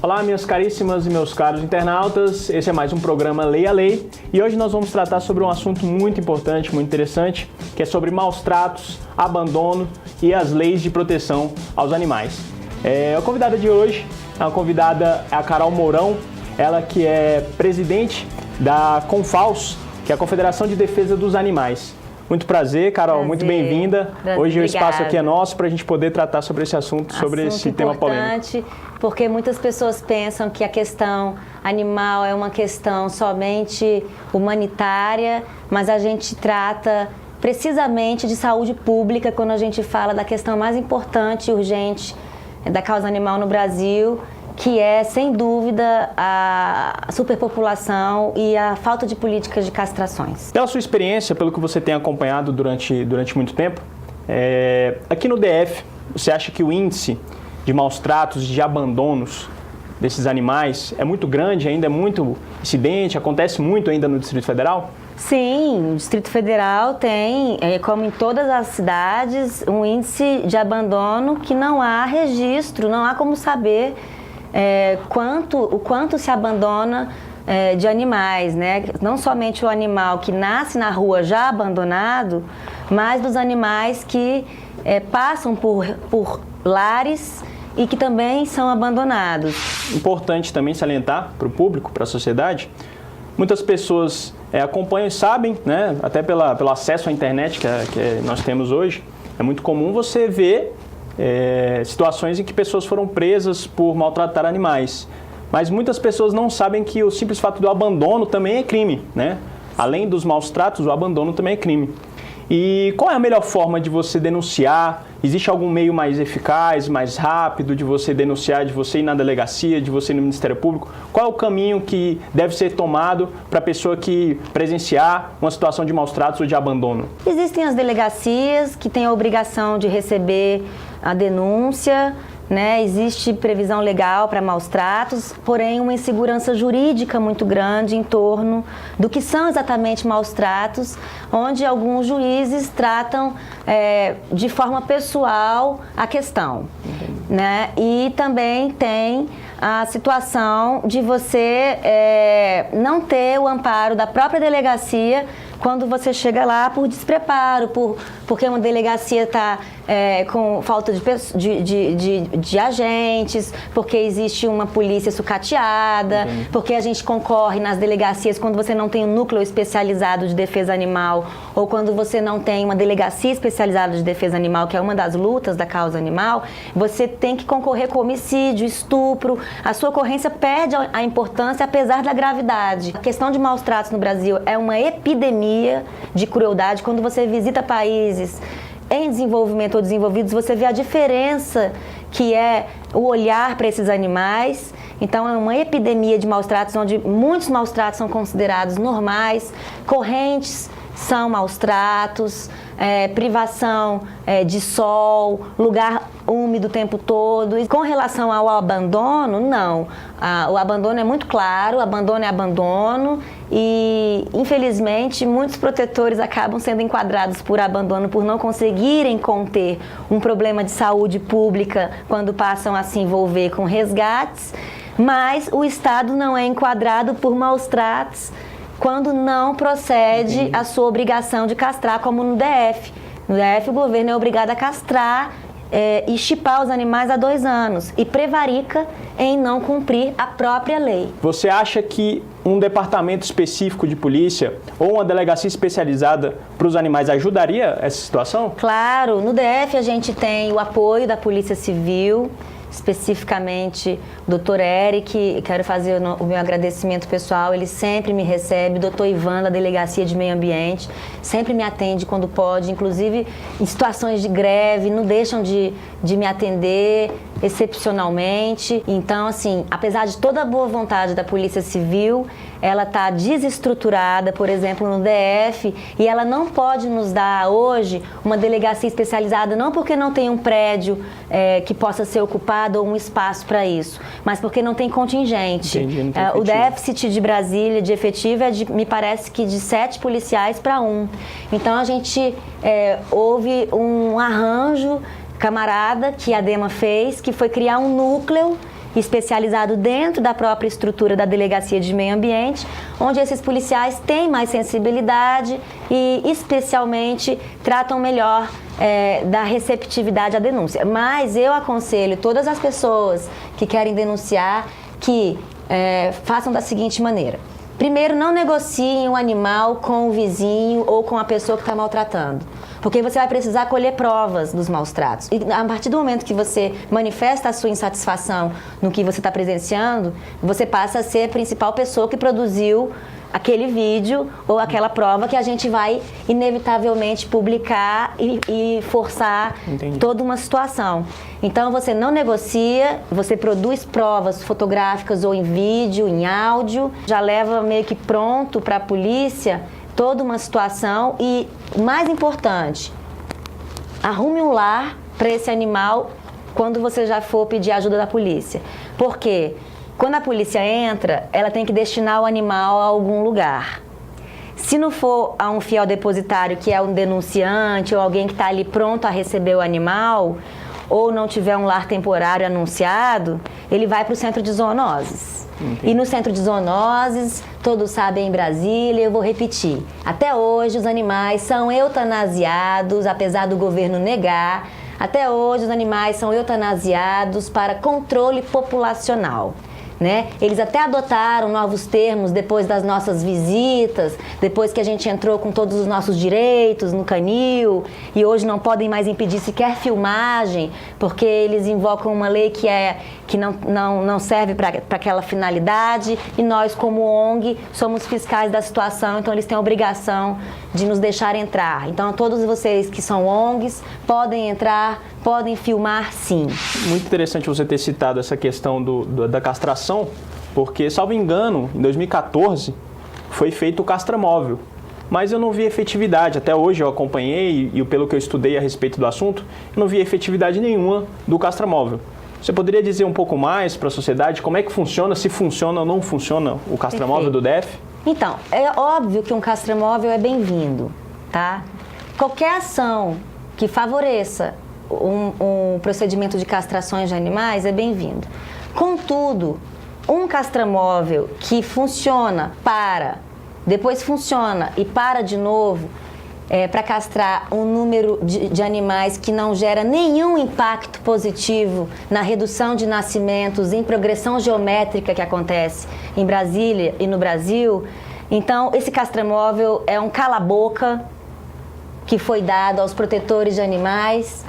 Olá, minhas caríssimas e meus caros internautas, esse é mais um programa Lei a Lei e hoje nós vamos tratar sobre um assunto muito importante, muito interessante, que é sobre maus tratos, abandono e as leis de proteção aos animais. A convidada de hoje, é a Carol Mourão, ela que é presidente da CONFAUS, que é a Confederação de Defesa dos Animais. Muito prazer, Carol, muito bem-vinda. Hoje o espaço aqui é nosso para a gente poder tratar sobre esse assunto, sobre esse tema polêmico. Porque muitas pessoas pensam que a questão animal é uma questão somente humanitária, mas a gente trata precisamente de saúde pública quando a gente fala da questão mais importante e urgente da causa animal no Brasil, que é, sem dúvida, a superpopulação e a falta de políticas de castrações. Pela sua experiência, pelo que você tem acompanhado durante muito tempo, aqui no DF, você acha que o índice de maus tratos, de abandonos desses animais é muito grande ainda, é muito incidente, acontece muito ainda no Distrito Federal? Sim, o Distrito Federal tem, como em todas as cidades, um índice de abandono que não há registro, não há como saber o quanto se abandona de animais, né? Não somente o animal que nasce na rua já abandonado, mas dos animais que passam por lares e que também são abandonados. Importante também salientar para o público, para a sociedade, muitas pessoas acompanham e sabem, né, até pelo acesso à internet que nós temos hoje, é muito comum você ver situações em que pessoas foram presas por maltratar animais. Mas muitas pessoas não sabem que o simples fato do abandono também é crime, né? Além dos maus tratos, o abandono também é crime. E qual é a melhor forma de você denunciar? Existe algum meio mais eficaz, mais rápido de você denunciar, de você ir na delegacia, de você ir no Ministério Público? Qual é o caminho que deve ser tomado para a pessoa que presenciar uma situação de maus tratos ou de abandono? Existem as delegacias que têm a obrigação de receber a denúncia, né? Existe previsão legal para maus tratos, porém uma insegurança jurídica muito grande em torno do que são exatamente maus tratos, onde alguns juízes tratam de forma pessoal a questão, né? E também tem a situação de você não ter o amparo da própria delegacia quando você chega lá por despreparo, porque uma delegacia está com falta de agentes, porque existe uma polícia sucateada, porque a gente concorre nas delegacias quando você não tem um núcleo especializado de defesa animal ou quando você não tem uma delegacia especializada de defesa animal, que é uma das lutas da causa animal, você tem que concorrer com homicídio, estupro, a sua ocorrência perde a importância apesar da gravidade. A questão de maus tratos no Brasil é uma epidemia de crueldade. Quando você visita países em desenvolvimento ou desenvolvidos, você vê a diferença que é o olhar para esses animais. Então é uma epidemia de maus tratos, onde muitos maus tratos são considerados normais, correntes são maus tratos, privação de sol, lugar úmido o tempo todo. E com relação ao abandono, não. O abandono é muito claro, o abandono é abandono e, infelizmente, muitos protetores acabam sendo enquadrados por abandono por não conseguirem conter um problema de saúde pública quando passam a se envolver com resgates, mas o Estado não é enquadrado por maus tratos quando não procede a sua obrigação de castrar, como no DF. No DF, o governo é obrigado a castrar e chipar os animais há 2 anos e prevarica em não cumprir a própria lei. Você acha que um departamento específico de polícia ou uma delegacia especializada para os animais ajudaria essa situação? Claro, no DF a gente tem o apoio da Polícia Civil, especificamente o Dr. Eric, quero fazer o meu agradecimento pessoal, ele sempre me recebe, o Dr. Ivan da Delegacia de Meio Ambiente, sempre me atende quando pode, inclusive em situações de greve, não deixam de me atender excepcionalmente. Então, assim, apesar de toda a boa vontade da Polícia Civil, ela está desestruturada, por exemplo, no DF, e ela não pode nos dar hoje uma delegacia especializada, não porque não tem um prédio que possa ser ocupado ou um espaço para isso, mas porque não tem contingente. Entendi, não tem o efetivo. déficit de Brasília de efetivo é, me parece que de 7 policiais para 1. Então, a gente houve um arranjo camarada que a DEMA fez, que foi criar um núcleo especializado dentro da própria estrutura da Delegacia de Meio Ambiente, onde esses policiais têm mais sensibilidade e, especialmente, tratam melhor da receptividade à denúncia. Mas eu aconselho todas as pessoas que querem denunciar que façam da seguinte maneira. Primeiro, não negociem o animal com o vizinho ou com a pessoa que está maltratando, porque você vai precisar colher provas dos maus tratos. E a partir do momento que você manifesta a sua insatisfação no que você está presenciando, você passa a ser a principal pessoa que produziu aquele vídeo ou aquela prova que a gente vai inevitavelmente publicar e forçar toda uma situação. Então você não negocia, você produz provas fotográficas ou em vídeo, em áudio, já leva meio que pronto para a polícia toda uma situação e, mais importante, arrume um lar para esse animal quando você já for pedir ajuda da polícia. Por quê? Quando a polícia entra, ela tem que destinar o animal a algum lugar. Se não for a um fiel depositário, que é um denunciante ou alguém que está ali pronto a receber o animal, ou não tiver um lar temporário anunciado, ele vai para o centro de zoonoses. E no centro de zoonoses, todos sabem em Brasília, eu vou repetir, até hoje os animais são eutanasiados, apesar do governo negar, até hoje os animais são eutanasiados para controle populacional. Né? Eles até adotaram novos termos depois das nossas visitas, depois que a gente entrou com todos os nossos direitos no canil, e hoje não podem mais impedir sequer filmagem, porque eles invocam uma lei que não serve para aquela finalidade, e nós, como ONG, somos fiscais da situação, então eles têm a obrigação de nos deixar entrar. Então, todos vocês que são ONGs podem entrar, podem filmar, sim. Muito interessante você ter citado essa questão da castração, porque, salvo engano, em 2014 foi feito o castramóvel, mas eu não vi efetividade. Até hoje eu acompanhei e pelo que eu estudei a respeito do assunto, eu não vi efetividade nenhuma do castramóvel. Você poderia dizer um pouco mais para a sociedade como é que funciona, se funciona ou não funciona o castramóvel do DF? Então, é óbvio que um castramóvel é bem-vindo, tá? Qualquer ação que favoreça um procedimento de castrações de animais é bem-vindo. Contudo, um castramóvel que funciona, depois funciona e para de novo, para castrar um número de animais que não gera nenhum impacto positivo na redução de nascimentos, em progressão geométrica que acontece em Brasília e no Brasil. Então, esse castramóvel é um cala-boca que foi dado aos protetores de animais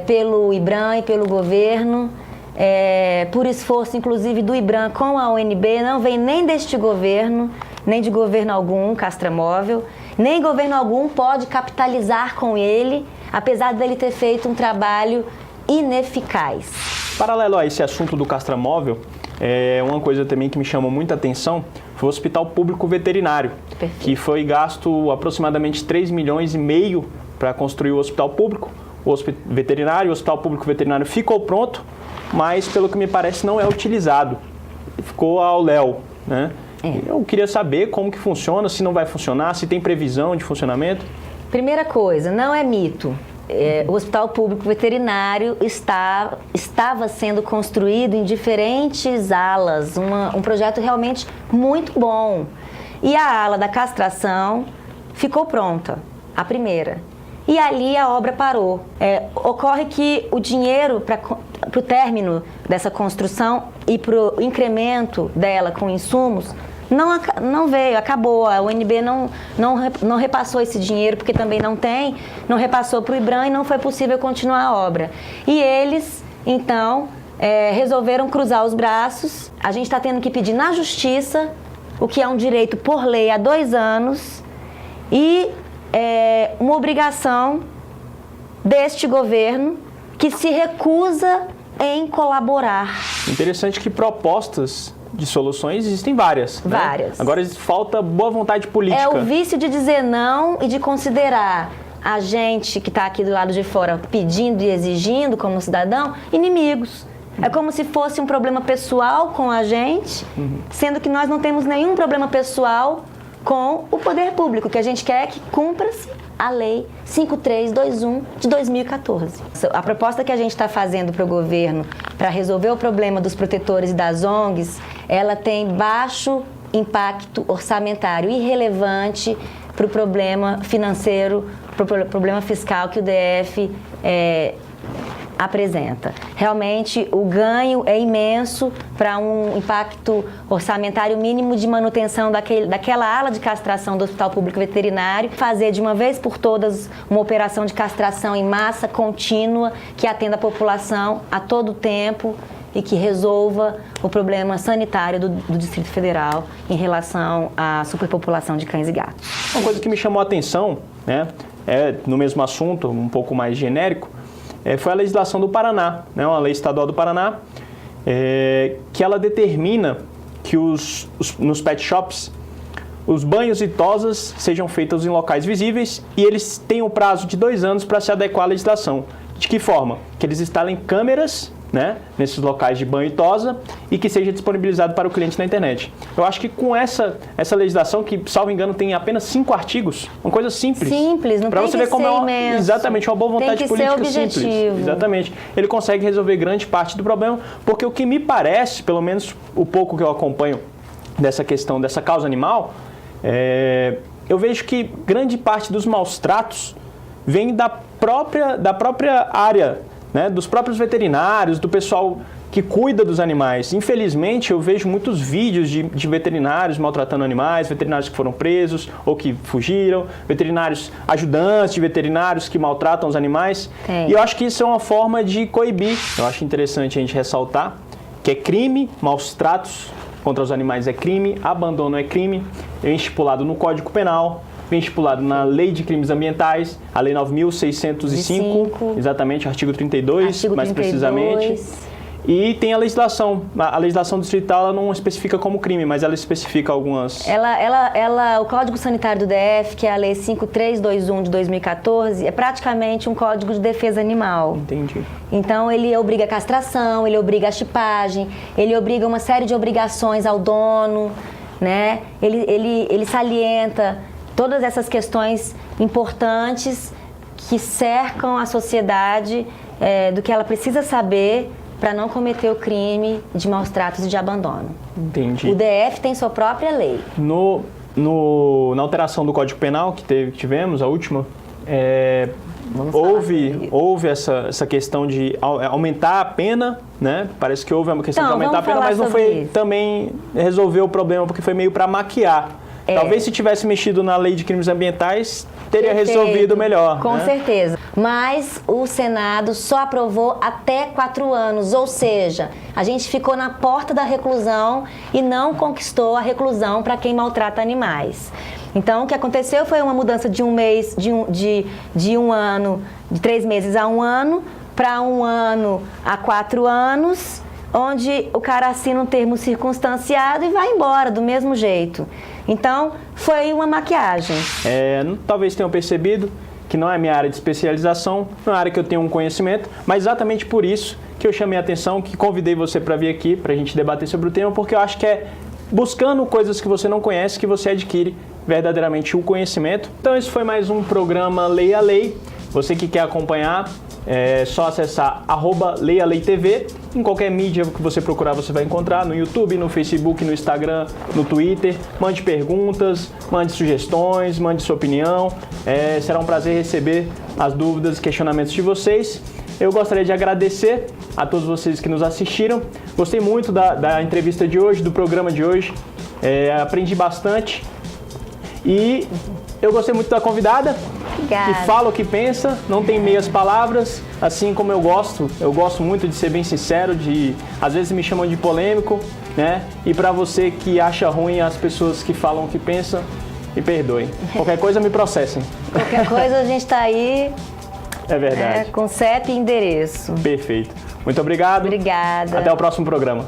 pelo IBRAM e pelo governo, por esforço inclusive do IBRAM com a UNB, não vem nem deste governo, nem de governo algum, castramóvel, nem governo algum pode capitalizar com ele, apesar dele ter feito um trabalho ineficaz. Paralelo a esse assunto do castramóvel, uma coisa também que me chamou muita atenção foi o Hospital Público Veterinário, que foi gasto aproximadamente 3,5 milhões para construir o hospital público. O Hospital Público Veterinário ficou pronto, mas pelo que me parece não é utilizado. Ficou ao léu, né? Eu queria saber como que funciona, se não vai funcionar, se tem previsão de funcionamento. Primeira coisa, não é mito. O Hospital Público Veterinário estava sendo construído em diferentes alas, um projeto realmente muito bom. E a ala da castração ficou pronta, a primeira. E ali a obra parou. Ocorre que o dinheiro para o término dessa construção e para o incremento dela com insumos não veio, acabou. A UNB não repassou esse dinheiro, porque também não repassou para o IBRAM e não foi possível continuar a obra. E eles, então, resolveram cruzar os braços. A gente está tendo que pedir na justiça, o que é um direito por lei há 2 anos, e uma obrigação deste governo que se recusa em colaborar. Interessante que propostas de soluções existem várias. Várias. Né? Agora falta boa vontade política. É o vício de dizer não e de considerar a gente que está aqui do lado de fora pedindo e exigindo como cidadão inimigos. É como se fosse um problema pessoal com a gente, sendo que nós não temos nenhum problema pessoal com o poder público, que a gente quer que cumpra-se a Lei 5321 de 2014. A proposta que a gente está fazendo para o governo para resolver o problema dos protetores e das ONGs, ela tem baixo impacto orçamentário, irrelevante para o problema financeiro, para o problema fiscal que o DF apresenta. Realmente, o ganho é imenso para um impacto orçamentário mínimo de manutenção daquela ala de castração do Hospital Público Veterinário, fazer de uma vez por todas uma operação de castração em massa contínua que atenda a população a todo tempo e que resolva o problema sanitário do Distrito Federal em relação à superpopulação de cães e gatos. Uma coisa que me chamou a atenção, né, no mesmo assunto, um pouco mais genérico, foi a legislação do Paraná, né, uma lei estadual do Paraná, que ela determina que nos pet shops os banhos e tosas sejam feitos em locais visíveis e eles têm um prazo de 2 anos para se adequar à legislação. De que forma? Que eles instalem câmeras, né, nesses locais de banho e tosa e que seja disponibilizado para o cliente na internet. Eu acho que com essa legislação, que, salvo engano, tem apenas 5 artigos, uma coisa simples. Simples, não pra tem você que ver como ser é imenso. Exatamente, uma boa vontade política tem que ser simples. objetivo. Exatamente. Ele consegue resolver grande parte do problema, porque o que me parece, pelo menos o pouco que eu acompanho dessa questão, dessa causa animal, eu vejo que grande parte dos maus tratos vem da própria área, né, dos próprios veterinários, do pessoal que cuida dos animais. Infelizmente, eu vejo muitos vídeos de veterinários maltratando animais, veterinários que foram presos ou que fugiram, veterinários ajudantes de veterinários que maltratam os animais. E eu acho que isso é uma forma de coibir. Eu acho interessante a gente ressaltar que é crime, maus tratos contra os animais é crime, abandono é crime, é estipulado no Código Penal, vem estipulado na Lei de Crimes Ambientais, a Lei 9.605, exatamente, artigo 32, mais precisamente. E tem a legislação distrital, ela não especifica como crime, mas ela especifica algumas... O Código Sanitário do DF, que é a Lei 5321 de 2014, é praticamente um código de defesa animal. Entendi. Então, ele obriga a castração, ele obriga a chipagem, ele obriga uma série de obrigações ao dono, né? Ele salienta todas essas questões importantes que cercam a sociedade do que ela precisa saber para não cometer o crime de maus tratos e de abandono. Entendi. O DF tem sua própria lei. Na alteração do Código Penal que tivemos, a última, houve essa questão de aumentar a pena, né? Parece que houve uma questão de aumentar a pena, mas não foi também resolver o problema, porque foi meio para maquiar. Talvez se tivesse mexido na Lei de Crimes Ambientais, teria resolvido melhor. Com certeza. Mas o Senado só aprovou até 4 anos, ou seja, a gente ficou na porta da reclusão e não conquistou a reclusão para quem maltrata animais. Então, o que aconteceu foi uma mudança de um mês, de um ano, de 3 meses a 1 ano, para 1 ano a 4 anos, onde o cara assina um termo circunstanciado e vai embora do mesmo jeito. Então, foi uma maquiagem. Talvez tenham percebido que não é minha área de especialização, não é uma área que eu tenho um conhecimento, mas exatamente por isso que eu chamei a atenção, que convidei você para vir aqui, para a gente debater sobre o tema, porque eu acho que é buscando coisas que você não conhece que você adquire verdadeiramente o conhecimento. Então, esse foi mais um programa Leia a Lei. Você que quer acompanhar, é só acessar @leialeitv. Em qualquer mídia que você procurar, você vai encontrar no YouTube, no Facebook, no Instagram, no Twitter. Mande perguntas, mande sugestões, mande sua opinião. Será um prazer receber as dúvidas e questionamentos de vocês. Eu gostaria de agradecer a todos vocês que nos assistiram. Gostei muito da entrevista de hoje, do programa de hoje. Aprendi bastante. E eu gostei muito da convidada, que fala o que pensa, não tem meias palavras, assim como eu gosto. Eu gosto muito de ser bem sincero, às vezes me chamam de polêmico, né? E para você que acha ruim as pessoas que falam o que pensam, me perdoem. Qualquer coisa me processem. Qualquer coisa a gente está aí. É verdade. Com CEP e endereço. Perfeito. Muito obrigado. Obrigada. Até o próximo programa.